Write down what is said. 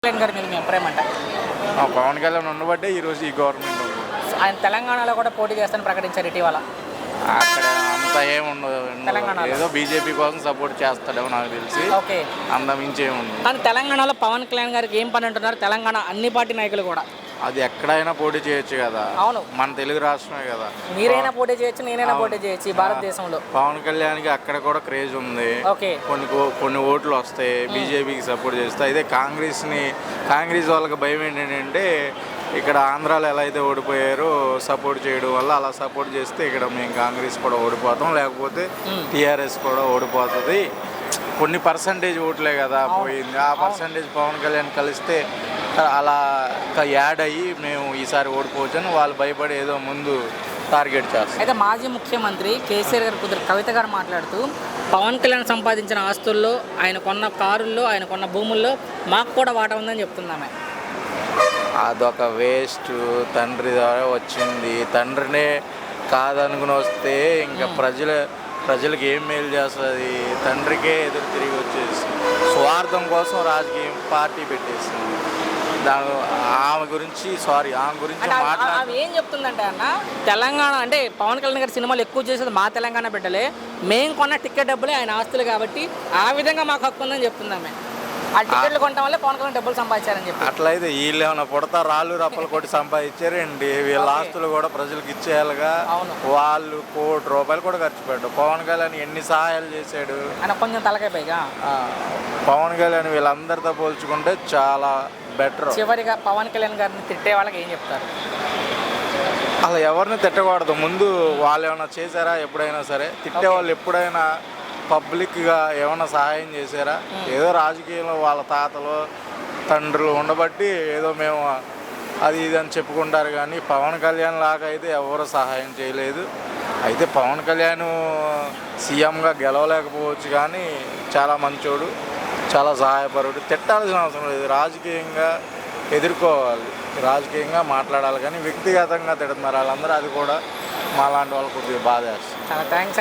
కళ్యాణ్ గారి మీద మీ అభిప్రాయం అంటే పవన్ కళ్యాణ్ ఉండబట్టే ఈరోజు ఈ గవర్నమెంట్ ఉంది. ఆయన తెలంగాణలో కూడా పోటీ చేస్తానని ప్రకటించారు ఇటీవల. అక్కడ అంత ఏముండదు, తెలంగాణలో ఏదో బీజేపీ కోసం సపోర్ట్ చేస్తాడేమో నాకు తెలిసి, ఓకే. అంతమించి ఏముండదు. కానీ తెలంగాణలో పవన్ కళ్యాణ్ గారికి ఏం పని అంటున్నారు తెలంగాణ అన్ని పార్టీ నాయకులు కూడా. అది ఎక్కడైనా పోటీ చేయొచ్చు కదా, అవును, మన తెలుగు రాష్ట్రమే కదా. మీరైనా పోటీ చేయొచ్చు, నేనైనా పోటీ చేయొచ్చు ఈ భారతదేశంలో. పవన్ కళ్యాణ్కి అక్కడ కూడా క్రేజ్ ఉంది, ఓకే. కొన్ని ఓట్లు వస్తాయి బీజేపీకి సపోర్ట్ చేస్తే. అయితే కాంగ్రెస్ వాళ్ళకి భయం ఏంటంటే ఇక్కడ ఆంధ్రాలో ఎలా అయితే ఓడిపోయారో సపోర్ట్ చేయడం వల్ల, అలా సపోర్ట్ చేస్తే ఇక్కడ మేము కాంగ్రెస్ కూడా ఓడిపోతాం, లేకపోతే టీఆర్ఎస్ కూడా ఓడిపోతుంది. కొన్ని పర్సంటేజ్ ఓట్లే కదా పోయింది, ఆ పర్సంటేజ్ పవన్ కళ్యాణ్ కలిస్తే అలా యాడ్ అయ్యి మేము ఈసారి ఓడిపోవచ్చు అని వాళ్ళు భయపడి ఏదో ముందు టార్గెట్ చేస్తారు. అయితే మాజీ ముఖ్యమంత్రి కేసీఆర్ గారు కుదిరి కవిత గారు మాట్లాడుతూ పవన్ కళ్యాణ్ సంపాదించిన ఆస్తుల్లో, ఆయన కొన్న కారుల్లో, ఆయన కొన్న భూముల్లో మాకు కూడా వాటా ఉందని చెప్తున్నామే. అదొక వేస్ట్. తండ్రి ద్వారా వచ్చింది, తండ్రినే కాదనుకుని వస్తే ఇంకా ప్రజలకు ఏం మేలు చేస్తుంది? తండ్రికే ఎదురు తిరిగి వచ్చేసి స్వార్థం కోసం రాజకీయ పార్టీ పెట్టేసింది. ఆమె గురించి అవి ఏం చెప్తుందంటే అన్న, తెలంగాణ అంటే పవన్ కళ్యాణ్ గారి సినిమాలు ఎక్కువ చేసేది మా తెలంగాణ బిడ్డలే, మేము కొన్న టికెట్ డబ్బులే ఆయన ఆస్తులు కాబట్టి ఆ విధంగా మాకు హక్కు ఉందని చెప్తుందామే. ఆ టికెట్లు కొనడం వల్లే పవన్ కళ్యాణ్ డబ్బులు సంపాదించారని చెప్పి. అట్లయితే వీళ్ళు ఏమైనా పుడతా రాళ్ళు రప్పలు కొట్టి సంపాదించారండి. వీళ్ళ ఆస్తులు కూడా ప్రజలకు ఇచ్చేయాలిగా. వాళ్ళు ₹1 కూడా ఖర్చు పెట్టారు. పవన్ కళ్యాణ్ ఎన్ని సహాయాలు చేశాడు ఆయన, కొంచెం తలకాయ పైగా. పవన్ కళ్యాణ్ వీళ్ళందరితో పోల్చుకుంటే చాలా బెటర్. చివరిగా పవన్ కళ్యాణ్ గారిని తిట్టే వాళ్ళకి ఏం చెప్తారు? అలా ఎవరిని తిట్టకూడదు. ముందు వాళ్ళు ఏమైనా చేశారా? ఎప్పుడైనా సరే తిట్టే వాళ్ళు ఎప్పుడైనా పబ్లిక్గా ఏమైనా సహాయం చేశారా? ఏదో రాజకీయంలో వాళ్ళ తాతలు తండ్రులు ఉండబట్టి ఏదో మేము అది ఇది అని చెప్పుకుంటారు, కానీ పవన్ కళ్యాణ్ లాగా అయితే ఎవరు సహాయం చేయలేదు. అయితే పవన్ కళ్యాణ్ సీఎంగా గెలవలేకపోవచ్చు, కానీ చాలా మంచోడు, చాలా సహాయపరుడు. తిట్టాల్సిన అవసరం లేదు, రాజకీయంగా ఎదుర్కోవాలి, రాజకీయంగా మాట్లాడాలి. కానీ వ్యక్తిగతంగా తిడుతున్నారు వాళ్ళందరూ, అది కూడా మాలాంటి వాళ్ళకు కొద్దిగా బాధ వేస్తుంది. చాలా థ్యాంక్స్.